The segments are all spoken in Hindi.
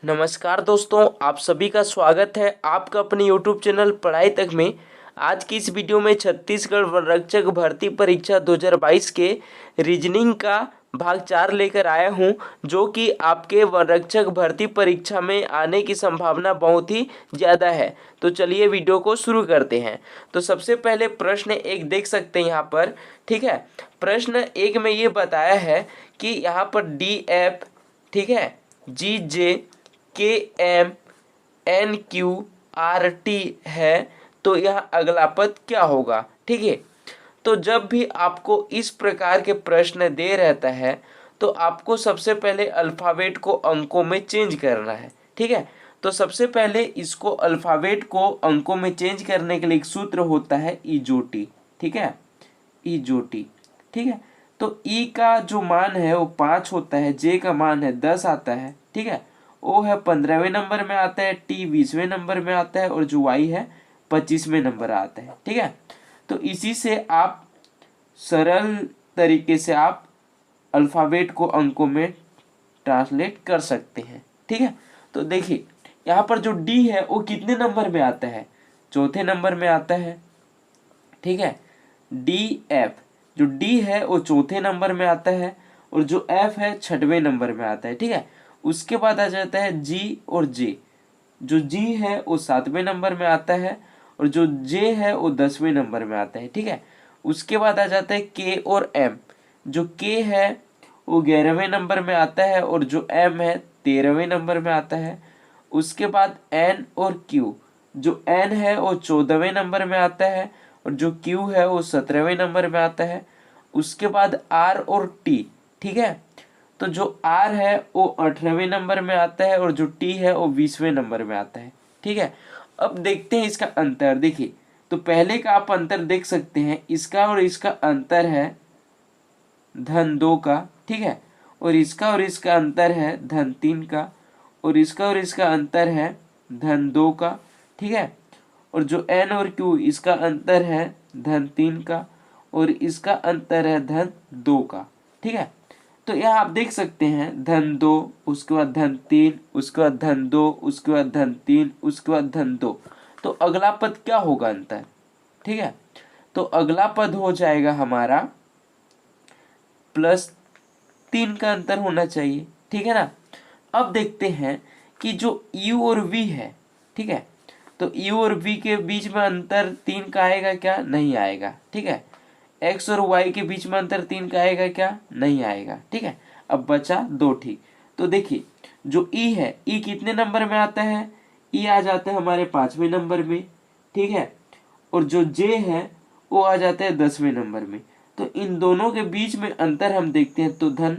नमस्कार दोस्तों, आप सभी का स्वागत है आपका अपने YouTube चैनल पढ़ाई तक में। आज की इस वीडियो में छत्तीसगढ़ वन रक्षक भर्ती परीक्षा 2022 के रीजनिंग का भाग 4 लेकर आया हूं, जो कि आपके वन रक्षक भर्ती परीक्षा में आने की संभावना बहुत ही ज़्यादा है। तो चलिए वीडियो को शुरू करते हैं। तो सबसे पहले प्रश्न एक देख सकते हैं यहाँ पर, ठीक है। प्रश्न एक में ये बताया है कि यहाँ पर DF, ठीक है, GJ KM NQRT है, तो यह अगला पद क्या होगा, ठीक है। तो जब भी आपको इस प्रकार के प्रश्न दे रहता है तो आपको सबसे पहले अल्फ़ाबेट को अंकों में चेंज करना है, ठीक है। तो सबसे पहले इसको अल्फ़ाबेट को अंकों में चेंज करने के लिए एक सूत्र होता है इजोटी, ठीक है, इजोटी, ठीक है। तो ई का जो मान है वो 5 होता है, जे का मान है 10 आता है, ठीक है। ओ है 15वें नंबर में आता है, टी 20वें नंबर में आता है और जो वाई है 25वें नंबर आता है, ठीक है। तो इसी से आप सरल तरीके से आप अल्फ़ाबेट को अंकों में ट्रांसलेट कर सकते हैं, ठीक है। तो देखिए यहाँ पर जो डी है वो कितने नंबर में आता है, चौथे नंबर में आता है, ठीक है। DF, जो डी है वो चौथे नंबर में आता है और जो एफ है 6वें नंबर में आता है, ठीक है। उसके बाद आ जाता है जी और जे, जो जी है वो 7वें नंबर में आता है और जो जे है वो 10वें नंबर में आता है, ठीक है। उसके बाद आ जाता है के और एम, जो के है वो 11वें नंबर में आता है और जो एम है 13वें नंबर में आता है। उसके बाद एन और क्यू, जो एन है वो 14वें नंबर में आता है और जो क्यू है वो 17वें नंबर में आता है। उसके बाद आर और टी, ठीक है। तो जो आर है वो 18वें नंबर में आता है और जो टी है वो 20वें नंबर में आता है, ठीक है। अब देखते हैं इसका अंतर। देखिए तो पहले का आप अंतर देख सकते हैं, इसका और इसका अंतर है धन 2 का, ठीक है। और इसका अंतर है धन 3 का और इसका अंतर है धन 2 का, ठीक है। और जो एन और क्यू इसका अंतर है धन 3 का और इसका अंतर है धन 2 का, ठीक है। तो यहाँ आप देख सकते हैं धन 2, उसके बाद धन 3, उसके बाद धन 2, उसके बाद धन 3, उसके बाद धन 2। तो अगला पद क्या होगा अंतर, ठीक है। तो अगला पद हो जाएगा हमारा +3 का अंतर होना चाहिए, ठीक है ना। अब देखते हैं कि जो u और v है, ठीक है। तो u और v के बीच में अंतर 3 का आएगा क्या, नहीं आएगा, ठीक है। x और y के बीच में अंतर 3 का आएगा क्या, नहीं आएगा, ठीक है। अब बचा 2, ठीक। तो देखिए जो e है, e कितने नंबर में आता है, e आ जाता है हमारे 5वें नंबर में, ठीक है। और जो j है वो आ जाता है 10वें नंबर में। तो इन दोनों के बीच में अंतर हम देखते हैं तो धन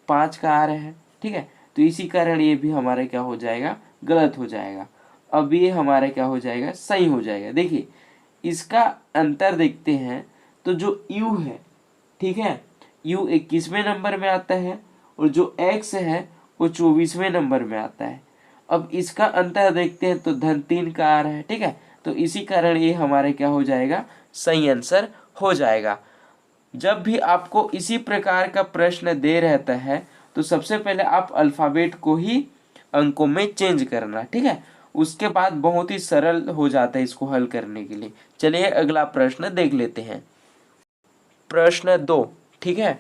5 का आ रहा है, ठीक है। तो इसी कारण ये भी हमारा क्या हो जाएगा, गलत हो जाएगा। अब ये हमारा क्या हो जाएगा, सही हो जाएगा। देखिए इसका अंतर देखते हैं तो जो u है, ठीक है, u 21वें नंबर में आता है और जो x है वो 24वें नंबर में आता है। अब इसका अंतर देखते हैं तो धन 3 का आ रहा है, ठीक है। तो इसी कारण ये हमारे क्या हो जाएगा, सही आंसर हो जाएगा। जब भी आपको इसी प्रकार का प्रश्न दे रहता है तो सबसे पहले आप अल्फ़ाबेट को ही अंकों में चेंज करना, ठीक है। उसके बाद बहुत ही सरल हो जाता है इसको हल करने के लिए। चलिए अगला प्रश्न देख लेते हैं। प्रश्न 2, ठीक है।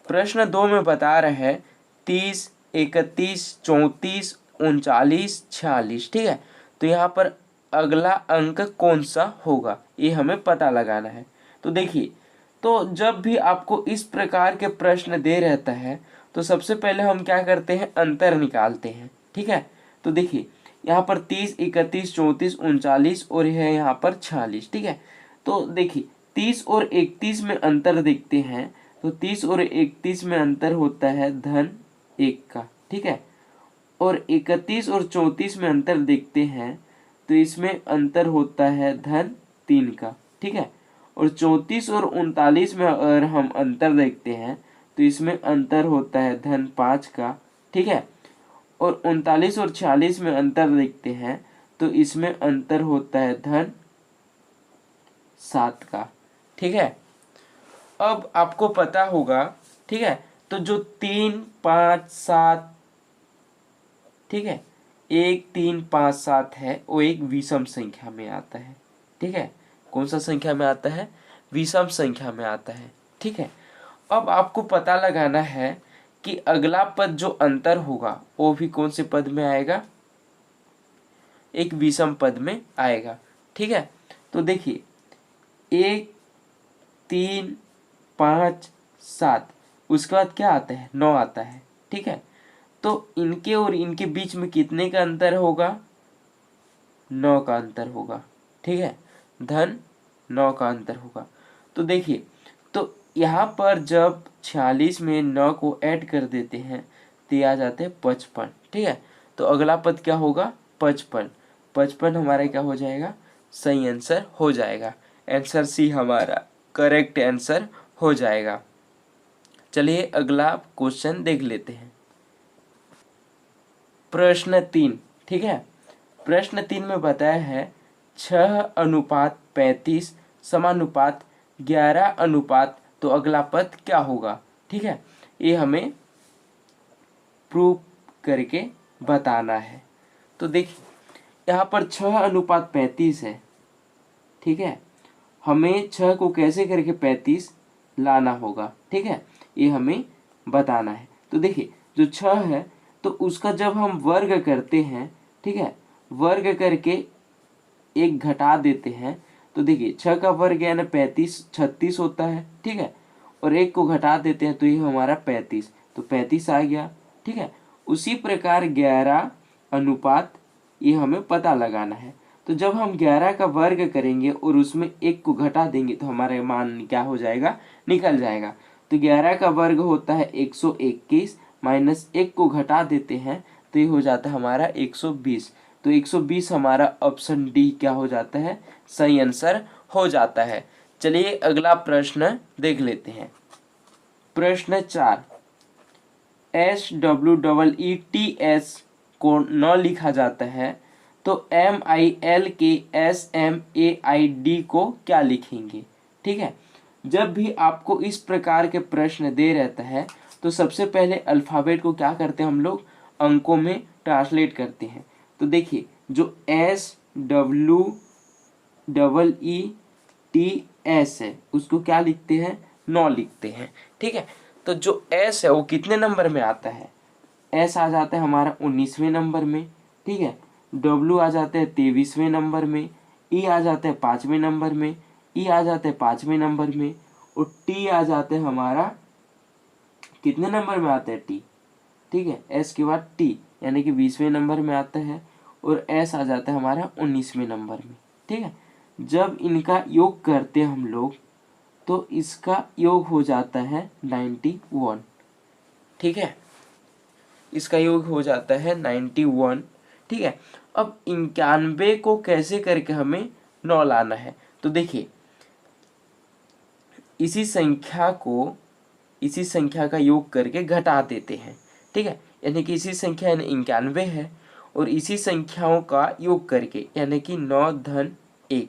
प्रश्न 2 में बता रहे हैं 30, 31, 34, 39, 46, ठीक है। तो यहाँ पर अगला अंक कौन सा होगा ये हमें पता लगाना है। तो देखिए तो जब भी आपको इस प्रकार के प्रश्न दे रहता है तो सबसे पहले हम क्या करते हैं, अंतर निकालते हैं, ठीक है। तो देखिए यहाँ पर 30, 31, 34, 39 और है यहाँ पर 46, ठीक है। तो देखिए 30 और 31 में अंतर देखते हैं तो 30 और 31 में अंतर होता है धन 1 का, ठीक है। और 31 और 34 में अंतर देखते हैं तो इसमें अंतर होता है धन 3 का, ठीक है। और 34 और 39 में अगर हम अंतर देखते हैं तो इसमें अंतर होता है धन 5 का, ठीक है। और 39 और 46 में अंतर देखते हैं तो इसमें अंतर होता है धन 7 का, ठीक है। अब आपको पता होगा, ठीक है। तो जो 3, 5, 7 ठीक है। 1 3 5 7 है वो एक विषम संख्या में आता है, ठीक है। कौन सा संख्या में आता है? विषम संख्या में आता है, ठीक है। अब आपको पता लगाना है कि अगला पद जो अंतर होगा वो भी कौन से पद में आएगा? एक विषम पद में आएगा, ठीक है। तो देखिए 1 3 5 7, उसके बाद क्या आता है? 9 आता है, ठीक है। तो इनके और इनके बीच में कितने का अंतर होगा? 9 का अंतर होगा, ठीक है। धन 9 का अंतर होगा। तो देखिए, तो यहाँ पर जब 46 में 9 को ऐड कर देते हैं तो ये आ जाते हैं 55, ठीक है। तो अगला पद क्या होगा? 55। 55 हमारा क्या हो जाएगा? सही आंसर हो जाएगा। आंसर सी हमारा करेक्ट आंसर हो जाएगा। चलिए अगला क्वेश्चन देख लेते हैं। प्रश्न 3, ठीक है। प्रश्न 3 में बताया है 6:35 समानुपात 11 तो अगला पद क्या होगा, ठीक है। ये हमें प्रूव करके बताना है। तो देखिए यहाँ पर 6:35 है, ठीक है। हमें 6 को कैसे करके 35 लाना होगा, ठीक है, ये हमें बताना है। तो देखिए जो 6 है तो उसका जब हम वर्ग करते हैं, ठीक है, वर्ग करके एक घटा देते हैं तो देखिए 6 का वर्ग यानी 35 36 होता है, ठीक है। और एक को घटा देते हैं तो ये हमारा 35, तो 35 आ गया, ठीक है। उसी प्रकार 11 अनुपात ये हमें पता लगाना है। तो जब हम 11 का वर्ग करेंगे और उसमें एक को घटा देंगे तो हमारा मान क्या हो जाएगा? निकल जाएगा। तो 11 का वर्ग होता है 121 माइनस 1 को घटा देते हैं तो ये हो जाता है हमारा 120। तो 120 हमारा ऑप्शन डी क्या हो जाता है? सही आंसर हो जाता है। चलिए अगला प्रश्न देख लेते हैं। प्रश्न 4, SWEETS को न लिखा जाता है तो MIL के SMAID को क्या लिखेंगे, ठीक है। जब भी आपको इस प्रकार के प्रश्न दे रहता है तो सबसे पहले अल्फ़ाबेट को क्या करते हैं हम लोग? अंकों में ट्रांसलेट करते हैं। तो देखिए जो SWEETS है उसको क्या लिखते हैं? 9 लिखते हैं, ठीक है। तो जो S है वो कितने नंबर में आता है? S आ जाता है हमारा 19वें नंबर में, ठीक है। W आ जाता है 23वें नंबर में, E आ जाता है 5वें नंबर में, E आ जाता है 5वें नंबर में, और T आ जाता है हमारा कितने नंबर में आता है? T, ठीक है। S के बाद T यानी कि 20वें नंबर में आता है, और S आ जाता है हमारा 19वें नंबर में, ठीक है। जब इनका योग करते हैं हम लोग तो इसका योग हो जाता है 91, ठीक है। इसका योग हो जाता है 91, ठीक है। अब 91 को कैसे करके हमें 9 लाना है? तो देखिए इसी संख्या का योग करके घटा देते हैं, ठीक है। यानी कि इसी संख्या यानी 91 है और इसी संख्याओं का योग करके यानी कि 9 धन 1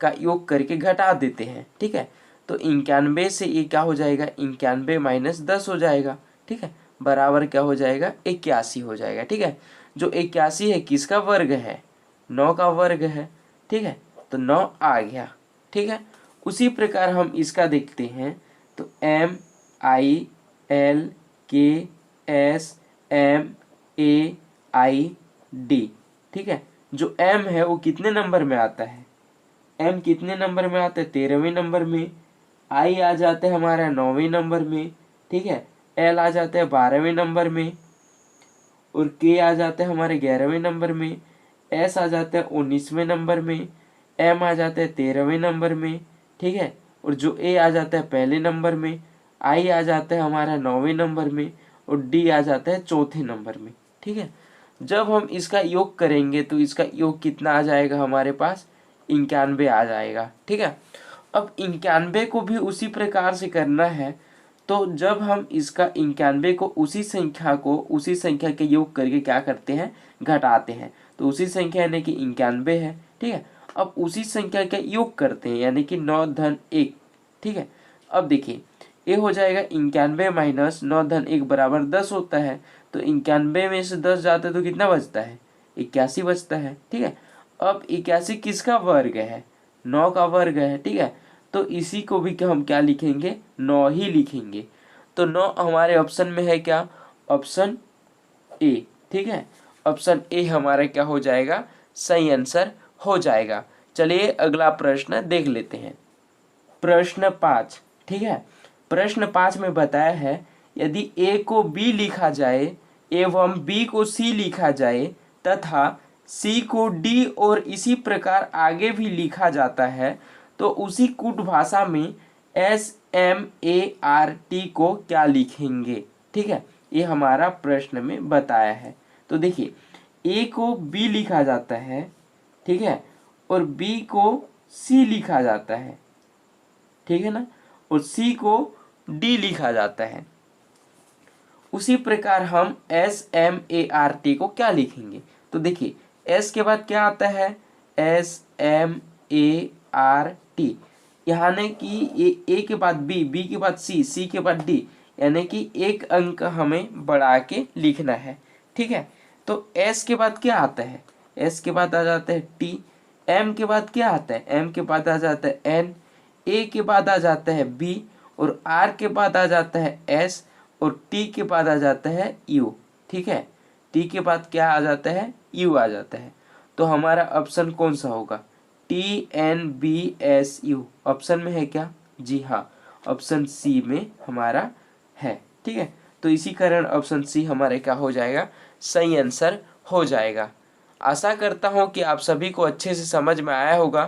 का योग करके घटा देते हैं, ठीक है। तो 91 से ये क्या हो जाएगा? 91 माइनस 10 हो जाएगा, ठीक है, बराबर क्या हो जाएगा? 81 हो जाएगा, ठीक है। जो 81 है किसका वर्ग है? 9 का वर्ग है, ठीक है। तो 9 आ गया, ठीक है। उसी प्रकार हम इसका देखते हैं तो MILKSMAID, ठीक है। जो M है वो कितने नंबर में आता है? M कितने नंबर में आता है? 13वें नंबर में। I आ जाता है हमारा 9वें नंबर में, ठीक है। L आ जाता है 12वें नंबर में, और K आ जाता है हमारे 11वें नंबर में। S आ जाता है 19वें नंबर में। M आ जाता है 13वें नंबर में, ठीक है। और जो A आ जाता है पहले नंबर में। I आ जाता है हमारा 9वें नंबर में, और D आ जाता है 4थे नंबर में, ठीक है। जब हम इसका योग करेंगे तो इसका योग कितना आ जाएगा हमारे पास? 91 आ जाएगा, ठीक है। अब 91 को भी उसी प्रकार से करना है। तो जब हम इसका 91 को उसी संख्या के योग करके क्या करते हैं? घटाते हैं। तो उसी संख्या यानी कि 91 है, ठीक है। अब उसी संख्या का योग करते हैं यानी कि 9 धन 1, ठीक है। अब देखिए ये हो जाएगा 91 माइनस 9 धन 1 बराबर 10 होता है। तो 91 में से 10 जाता है तो कितना बचता है, 81 बचता है। ठीक है, अब 81 किसका वर्ग है, 9 का वर्ग है। ठीक है, तो इसी को भी हम क्या लिखेंगे, 9 ही लिखेंगे। तो 9 हमारे ऑप्शन में है क्या, ऑप्शन ए। ठीक है, ऑप्शन ए हमारा क्या हो जाएगा, सही आंसर हो जाएगा। चलिए अगला प्रश्न देख लेते हैं। प्रश्न 5। ठीक है, प्रश्न 5 में बताया है यदि ए को बी लिखा जाए एवं बी को सी लिखा जाए तथा सी को डी और इसी प्रकार आगे भी लिखा जाता है तो उसी कूट भाषा में SMART को क्या लिखेंगे। ठीक है, ये हमारा प्रश्न में बताया है। तो देखिए, ए को बी लिखा जाता है, ठीक है, और बी को सी लिखा जाता है, ठीक है ना, और सी को डी लिखा जाता है। उसी प्रकार हम SMART को क्या लिखेंगे। तो देखिए, एस के बाद क्या आता है, SMART, यानी कि ए के बाद बी, बी के बाद सी, सी के बाद डी, यानी कि एक अंक हमें बढ़ा के लिखना है। ठीक है, तो एस के बाद क्या आता है, एस के बाद आ जाता है टी, एम के बाद क्या आता है, एम के बाद आ जाता है एन, ए के बाद आ जाता है बी, और आर के बाद आ जाता है एस, और टी के बाद आ जाता है यू। ठीक है, टी के बाद क्या आ जाता है, यू आ जाता है। तो हमारा ऑप्शन कौन सा होगा, TNBSU ऑप्शन में है क्या, जी हाँ, ऑप्शन सी में हमारा है। ठीक है, तो इसी कारण ऑप्शन सी हमारे क्या हो जाएगा, सही आंसर हो जाएगा। आशा करता हूँ कि आप सभी को अच्छे से समझ में आया होगा।